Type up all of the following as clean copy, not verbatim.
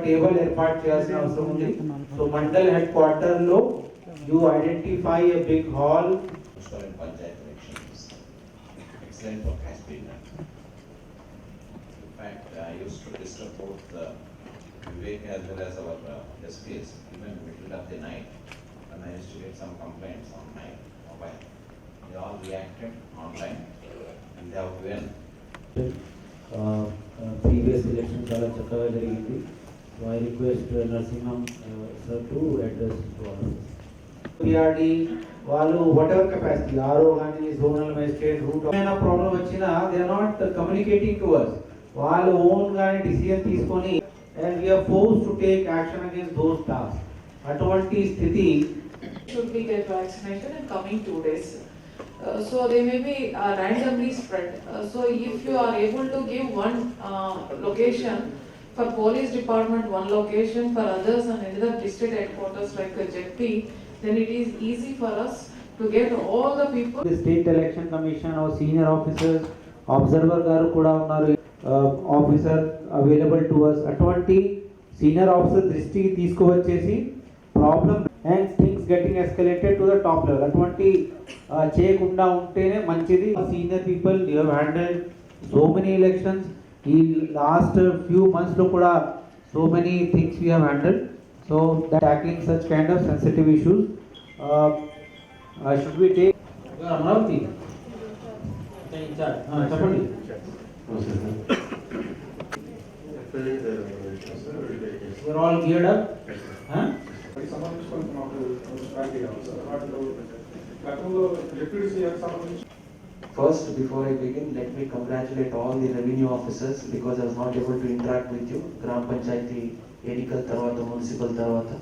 Table ఏర్పాటు చేయాల్సిన అవసరం ఉంది. సో మండల్ హెడ్ క్వార్టర్ లో you identify a big hall. Panchayat elections. Excellent work has been done. In fact, I used to disturb both Vivek as well as our SPs even in the middle of the night, and I used to get some complaints on my mobile. They all reacted online and they have given. Previous election చాలా చక్కగా జరిగింది. So I request Narasimham sir to address to all. PRD వాళ్ళు whatever capacity RO గాని zonal magistrate root ఏమైనా problem వచ్చినా they are not communicating to us. వాళ్ళు own గాని decision తీసుకొని and we are forced to take action against those tasks. అటువంటి స్థితి should be get vaccination in coming 2 days. So they may be randomly spread. So if you are able to give one location for police department, one location for others and another district headquarters like JP, then it is easy for us to get all the people. The state election commission or senior officers, observer garu kuda unnaru, officer available to us. అటువంటి senior officer దృష్టికి తీసుకువచ్చేసి problem and things getting escalated to the top level అటువంటి చేయకుండా ఉంటేనే మంచిది. Senior people, you have handled so many elections. ఈ last few months లో కూడా so many things we have handled. So tackling such kind of sensitive issues, should we take Amravati? చెప్పండి. We're all geared up. First, before I begin, let me congratulate all the revenue officers because I was not able to interact with you. Gram Panchayati, Enikal Tarvata, Municipal Tarvata.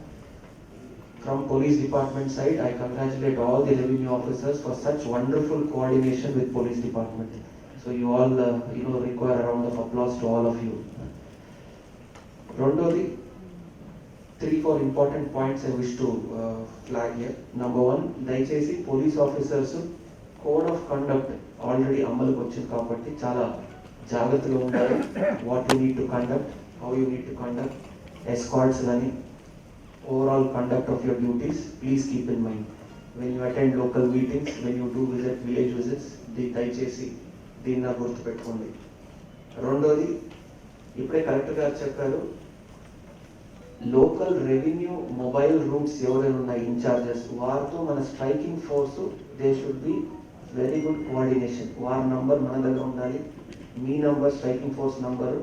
From police department side, I congratulate all the revenue officers for such wonderful coordination with police department. So you all, require a round of applause to all of you. Rondodi, 3-4 important points I wish to flag here. Number 1, దయచేసి police officers code of conduct already అమలుకు వచ్చింది కాబట్టి చాలా జాగ్రత్తగా ఉండాలి. What you need to conduct, how you need to conduct, escorts కానీ overall conduct of your duties, please keep in mind. When you attend local meetings, when you do visit village visits, దయచేసి దీన్ని గుర్తుపెట్టుకోండి. రెండోది, ఇప్పుడే collector గారు చెప్పారు, local revenue mobile roots ఎవరైనా ఉన్నాయి ఇన్ఛార్జెస్ వారితో మన striking force they should be very good coordination. వారి నంబర్ మన దగ్గర ఉండాలి, మీ number striking force number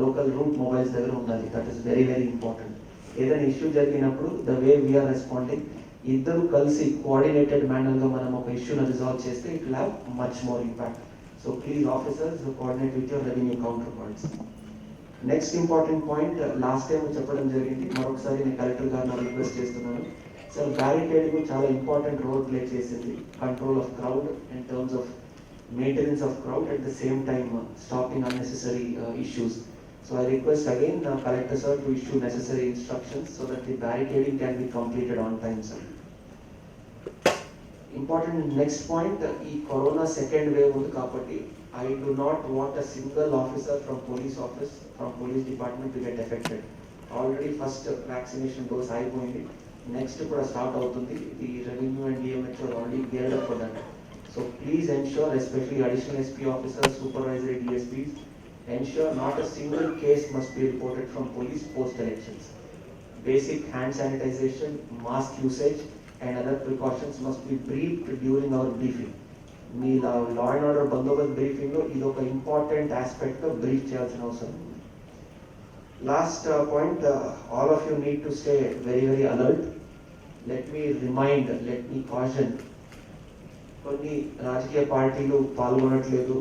local route mobiles దగ్గర ఉండాలి. That is very very important. ఏదైనా ఇష్యూ జరిగినప్పుడు ద వే వీఆర్ రెస్పాండింగ్ ఇద్దరు కలిసి కోఆర్డినేటెడ్ మేనర్గా మనం ఒక ఇష్యూని రిజాల్వ్ చేస్తే it will have much more impact. So please officers coordinate with your revenue counterparts. Next important point, last time చెప్పడం జరిగింది, మరొకసారి నేను కలెక్టర్ గారిని రిక్వెస్ట్ చేస్తున్నాను. సార్ బ్యారికేడింగ్ చాలా ఇంపార్టెంట్ రోల్ ప్లే చేసింది. Control of crowd in terms of maintenance of crowd at the same time stopping unnecessary issues. So I request again Collector sir to issue necessary instructions so that the barricading can be completed on time, sir. Important next point, ఈ corona second wave ఉంది కాబట్టి I do not want a single officer from police office, from police department to get affected. Already first vaccination dose అయిపోయింది, next కూడా start అవుతుంది. The revenue and DMH are already geared up for that. So please ensure, especially additional SP officers, supervisory DSPs, ensure not a single case must be reported from police post-elections. Basic hand sanitization, mask usage and other precautions must be briefed during our briefing. Me law and order బందోబస్తు బ్రీఫింగ్లో ఇది ఒక important ఆస్పెక్ట్గా brief చేయాల్సిన అవసరం ఉంది. Last point, all of you need to stay very very alert. Let me remind, let me caution, కొన్ని రాజకీయ పార్టీలు పాల్గొనట్లేదు.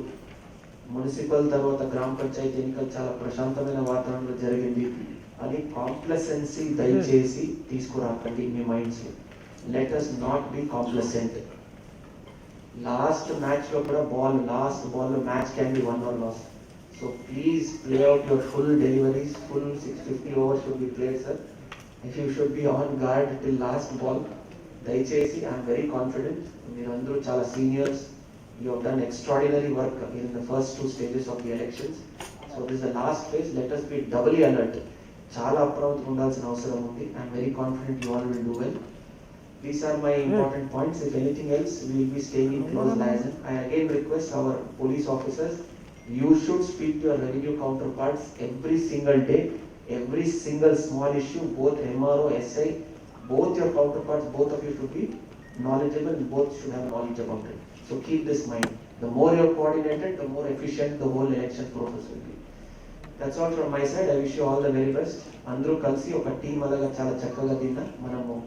Municipal తర్వాత గ్రామ పంచాయతీ ఎన్నికలు చాలా ప్రశాంతమైన వాతావరణంలో జరిగింది అని కాంప్లసెన్సీ దయచేసి తీసుకురాకండి మీ మైండ్స్లో. Let us not be complacent. Last మ్యాచ్లో కూడా లాస్ట్ బాల్లో match can be won or lost. So please play out your full deliveries, full 650 overs should be played, sir. If you should be on guard till last ball, దయచేసి I'm very confident, మీరందరూ చాలా seniors. You have done extraordinary work in the first 2 stages of the elections. So this is the last phase. Let us be doubly alert. చాలా అప్రమత్తంగా ఉండాల్సిన అవసరం ఉంది. I'm very confident you all will do well. These are my important points. If anything else, we will be staying in close liaison. I again request our police officers, you should speak to your revenue counterparts every single day, every single small issue, both MRO, SI, both your counterparts, both of you should be knowledgeable and both should have knowledge about it. So keep this in mind. The more you are coordinated, the more efficient the whole election process will be. That's all from my side. I wish you all the very best. Andru kalsi oka team alaga chala chakkaga dinna manamu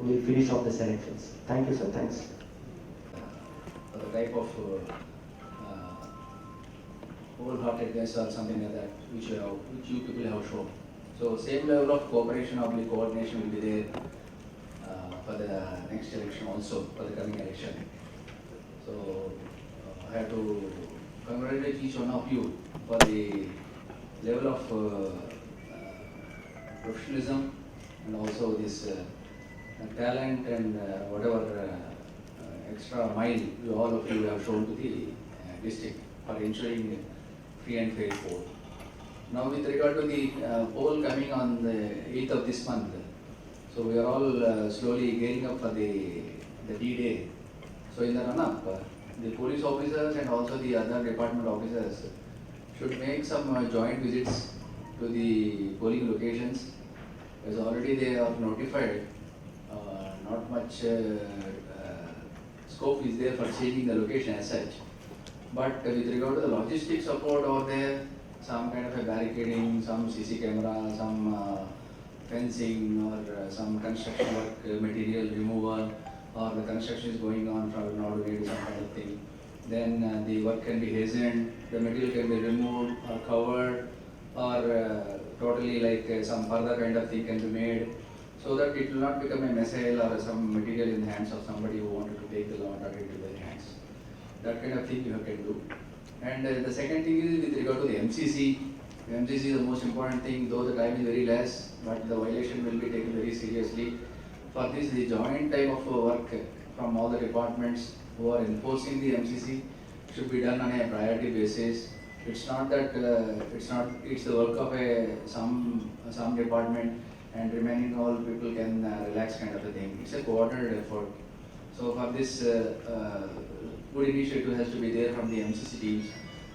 will finish off the selections. Thank you sir, thanks. The type of wholeheartedness or something like that which you people have shown. So same level of cooperation or coordination will be there for the next election also, for the coming election. So I have to congratulate each one of you for the level of professionalism and also this talent and whatever extra mile you all of you have shown to the district for ensuring free and fair poll. Now with regard to the poll coming on the 8th of this month, so we are all slowly gearing up for the D-Day. So in the run-up, the police officers and also the other department officers should make some joint visits to the polling locations, as already they are notified. Not much scope is there for changing the location as such. But with regard to the logistic support over there, some kind of a barricading, some CC camera, some fencing or some construction work material removal, or the construction is going on from now to some kind of thing. Then the work can be hastened, the material can be removed or covered, or totally like some further kind of thing can be made, so that it will not become a missile or some material in the hands of somebody who wanted to take the law and order into their hands. That kind of thing you can do. And the second thing is with regard to the MCC. The MCC is the most important thing, though the time is very less, but the violation will be taken very seriously. For this, the joint type of work from all the departments who are enforcing the MCC should be done on a priority basis. It's not that it's the work of some department and remaining all people can relax kind of a thing. It's a coordinated effort. So for this, good initiative has to be there from the MCC teams.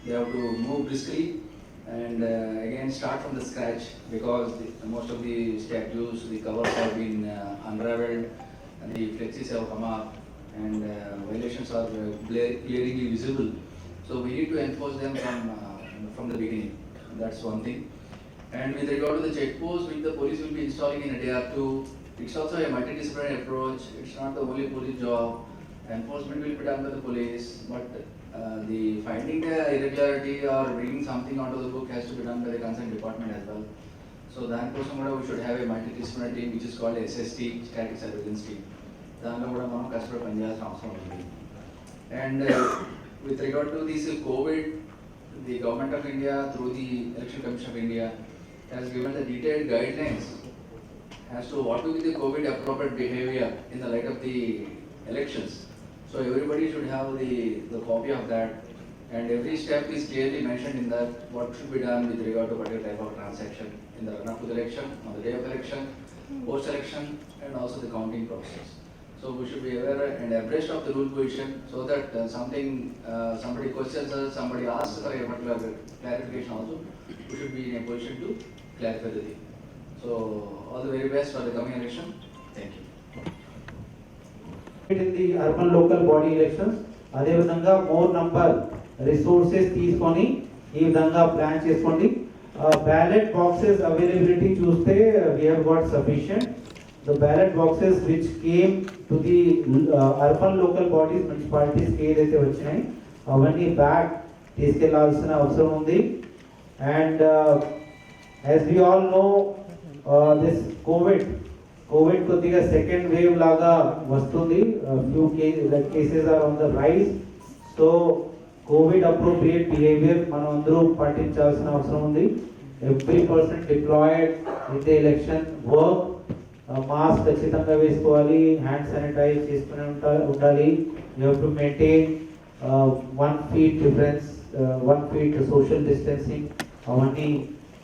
They have to move briskly and again start from the scratch, because most of the statues, the covers have been unraveled and the flexes have come up and violations are glaringly visible. So we need to enforce them from the beginning. That's one thing. And with regard to the check post which the police will be installing in a day or two, it's also a multidisciplinary approach. It's not the only police job. Enforcement will be done by the police, but the finding the irregularity or bringing something onto the book has to be done by the concerned department as well. So దానికోసం కూడా we should have a multidisciplinary team which is called SST, Static Surveillance Team. దానిలో కూడా మనం కష్టపడి పనిచేయాల్సిన అవసరం ఉంది. And with regard to this COVID, the Government of India through the Election Commission of India has given the detailed guidelines as to what will be the COVID appropriate behavior in the light of the elections. So everybody should have the copy of that, and every step is clearly mentioned in that, what should be done with regard to particular type of transaction in the run-up to the election, on the day of election, post-election, and also the counting process. So we should be aware and abreast of the rule position, so that somebody questions us, somebody asks for a particular clarification also, we should be in a position to clarify the thing. So all the very best for the coming election. Thank you. In the urban local body elections, అదే విధంగా more number resources తీసుకొని ఈ విధంగా plan చేసుకోండి. Ballot boxes availability చూస్తే we have got sufficient. The ballot boxes which came to the urban local bodies, municipalities ఏదైతే వచ్చినాయి అవన్నీ బ్యాక్ తీసుకెళ్లాల్సిన అవసరం ఉంది. And as we all know, this COVID కొద్దిగా సెకండ్ వేవ్ లాగా వస్తుంది. Few cases are on the rise. So COVID appropriate behaviour మనం అందరూ పాటించాల్సిన అవసరం ఉంది. Every person deployed in the election work, mask ఖచ్చితంగా వేసుకోవాలి, హ్యాండ్ శానిటైజ్ చేసుకుని ఉండాలి. You have to maintain 1 feet difference, 1 feet social distancing అవన్నీ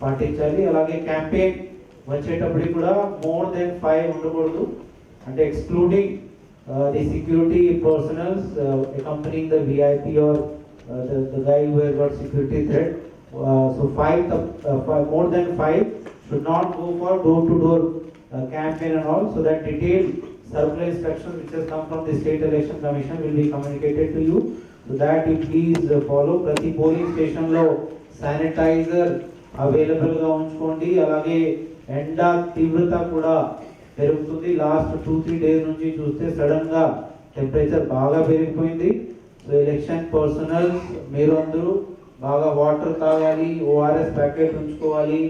పాటించాలి. అలాగే క్యాంపెయిన్ వచ్చేటప్పటికి కూడా మోర్ దెన్ 5 ఉండకూడదు. అంటే excluding the security personals accompanying the VIP or the guy who has got security threat. So 5 more than 5 should not go for door to door campaign and all, so that detailed circular instructions which has come from the State Election Commission will be communicated to you, so that you please follow. ప్రతి polling స్టేషన్లో sanitiser అవైలబుల్గా ఉంచుకోండి. అలాగే ఎండ తీవ్రత కూడా పెరుగుతుంది. Last 2-3 days నుంచి చూస్తే సడన్గా టెంపరేచర్ బాగా పెరిగిపోయింది. సో ఎలక్షన్ పర్సనల్ మీరు అందరూ బాగా వాటర్ తాగాలి, ఓఆర్ఎస్ ప్యాకెట్ ఉంచుకోవాలి.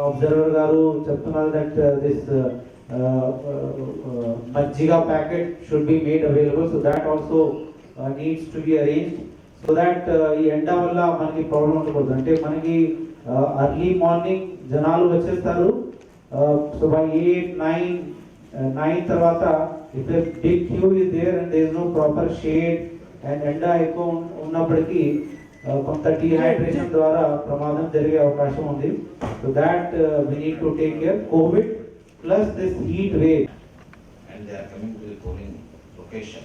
అబ్జర్వర్ గారు చెప్తున్నారు దట్ దిస్ మజ్జిగా packet should be made available, so that also needs to be arranged, so that ఈ ఎండ వల్ల మనకి ప్రాబ్లం ఉండకూడదు. అంటే మనకి అర్లీ మార్నింగ్ జనాలు వచ్చేస్తారు. సో బై 8-9 తర్వాత if a big queue is there and there is no proper shade and ఎండ ఎక్కువ ఉన్నప్పటికీ కొంత డీహైడ్రేషన్ ద్వారా ప్రమాదం జరిగే అవకాశం ఉంది. So that we need to take care. COVID plus this heat wave, and they are coming to the polling location,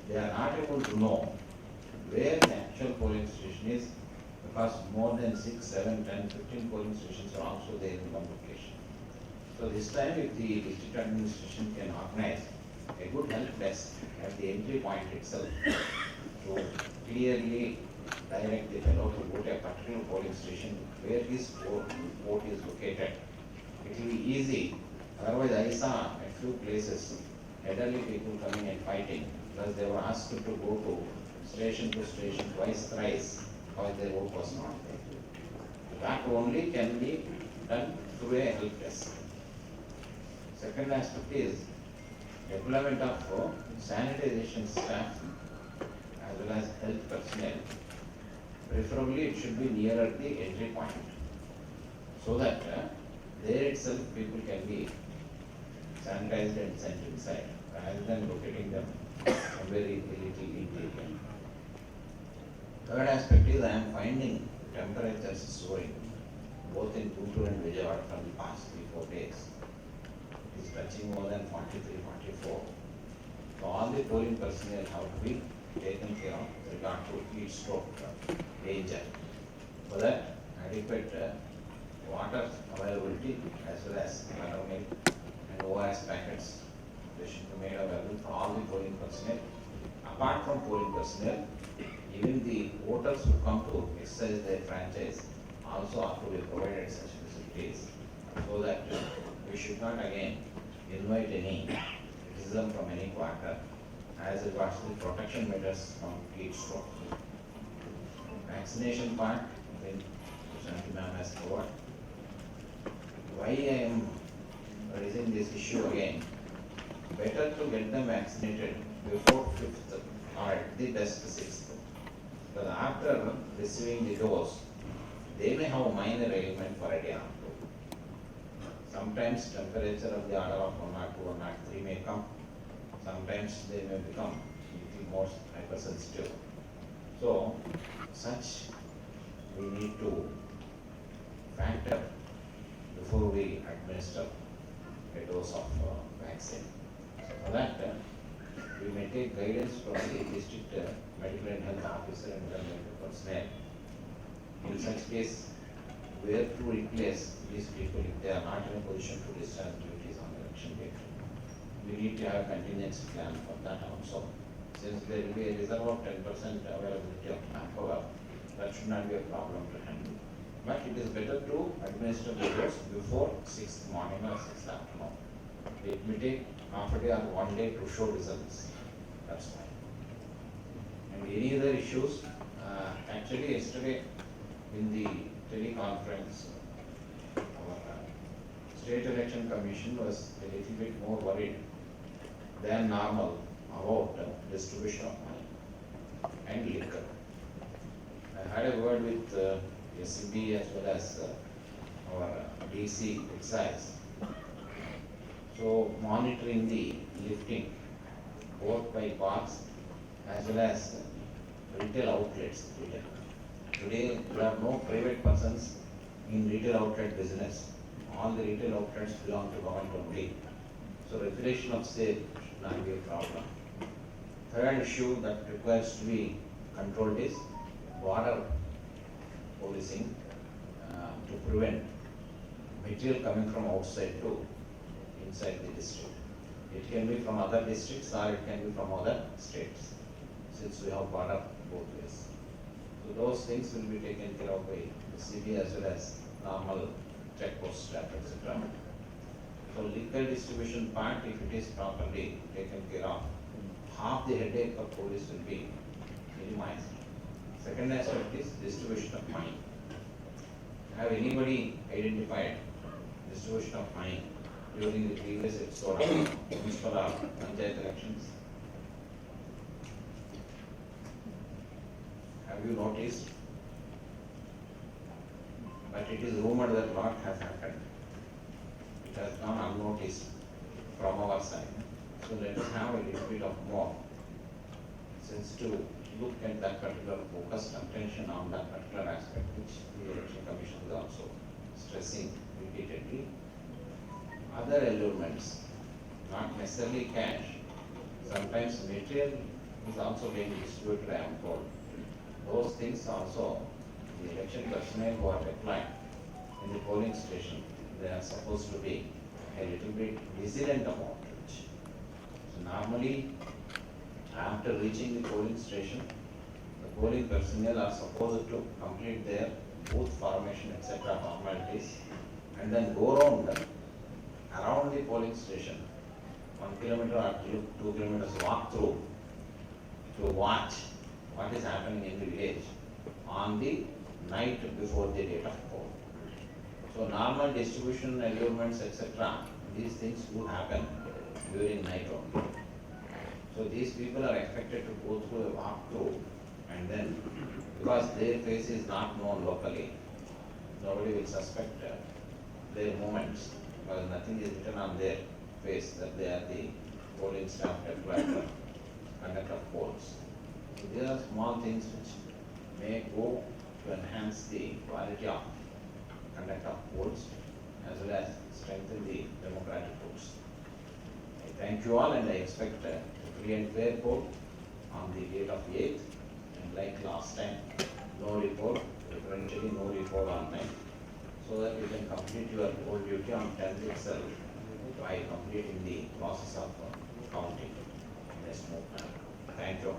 they are not able to know where the actual polling station is, because more than 6, 7, 10, 15 polling stations are also there in one location. So this time, if the district administration can organize a good help desk at the entry point itself to clearly direct the fellow to go to a particular polling station where his vote is located, it will be easy. Otherwise, I saw a few places elderly people coming and fighting because they were asked to go to station twice, thrice, because their vote was not there. That only can be done through a help desk. Second aspect is deployment of sanitization staff as well as health personnel. Preferably it should be nearer the entry point, so that there itself people can be sanitized and sent inside, rather than locating them very little interior. Third aspect is I am finding temperatures soaring both in Guntur and Vijayawada from the past 3-4 days. It is touching more than 43-44. So all the polling personnel have to be taken care of with regard to heat stroke danger. For that, adequate water availability as well as milk and ORS packets, they should be made available for all the polling personnel. Apart from polling personnel, even the voters who come to exercise their franchise also have to be provided such facilities, so that we should not again invite any criticism from any quarter as regards to protection measures from heat stroke. Vaccination part, when Shanti ma'am has covered. Why I am raising this issue again? Better to get them vaccinated before 5th or at the best 6th. Because after receiving the dose, they may have a minor ailment for a day or two. Sometimes temperature of the order of 102, 103 may come. Sometimes they may become little more hypersensitive. So, such we need to factor before we administer a dose of vaccine. So for that, we may take guidance from the district medical and health officer and other medical personnel. In such case, where to replace these people if they are not in a position to discharge duties on election day. We need to have a contingency plan for that also. Since there will be a reserve of 10% availability of manpower, that should not be a problem to handle. But it is better to administer the dose before 6th morning or 6th afternoon. It may take half a day or 1 day to show results. That's why. And any other issues, actually yesterday in the teleconference, our State Election Commission was a little bit more worried than normal about distribution of money and liquor. I had a word with SCB as well as our DC excise. So monitoring the lifting both by parks as well as retail outlets. Today there are no private persons in retail outlet business. all the retail outlets belong to government only. So regulation of sale should not be a problem. Third issue that requires to be controlled is border policing to prevent material coming from outside to inside the district. It can be from other districts or it can be from other states, since we have border both ways. So those things will be taken care of by the CB as well as normal checkpost staff, etc. So liquor distribution part, if it is properly taken care of, half the headache of police will be minimized. Second aspect is distribution of money. Have anybody identified distribution of money during the previous episode of municipal or panchayat elections? Have you noticed? But it is rumored that lot has happened. It has gone unnoticed from our side. So let us have a little bit of more sense to look at that particular focused attention on that particular aspect, which the election commission is also stressing repeatedly. Other elements, not necessarily cash, sometimes material is also being distributed, I am told. Those things also, the election personnel who are deployed in the polling station, they are supposed to be a little bit vigilant about it. So normally, after reaching the polling station, the polling personnel are supposed to complete their booth formation, etc. formalities, and then go around the polling station, 1 kilometer or 2 kilometers walk through to watch what is happening in the village on the night before the date of poll. So normal distribution, allurements, etc., these things do happen during night only. So these people are expected to go through a walkthrough, and then, because their face is not known locally, nobody will suspect their movements, because nothing is written on their face that they are the polling staff deployed to conduct of polls. So these are small things which may go to enhance the quality of conduct of polls as well as strengthen the democratic roots. I thank you all, and I expect a free and fair poll on the date of 8th, and like last time, no report, preferentially no report on time, so that you can complete your poll duty on 10th itself by completing the process of counting in a smooth manner. Thank you.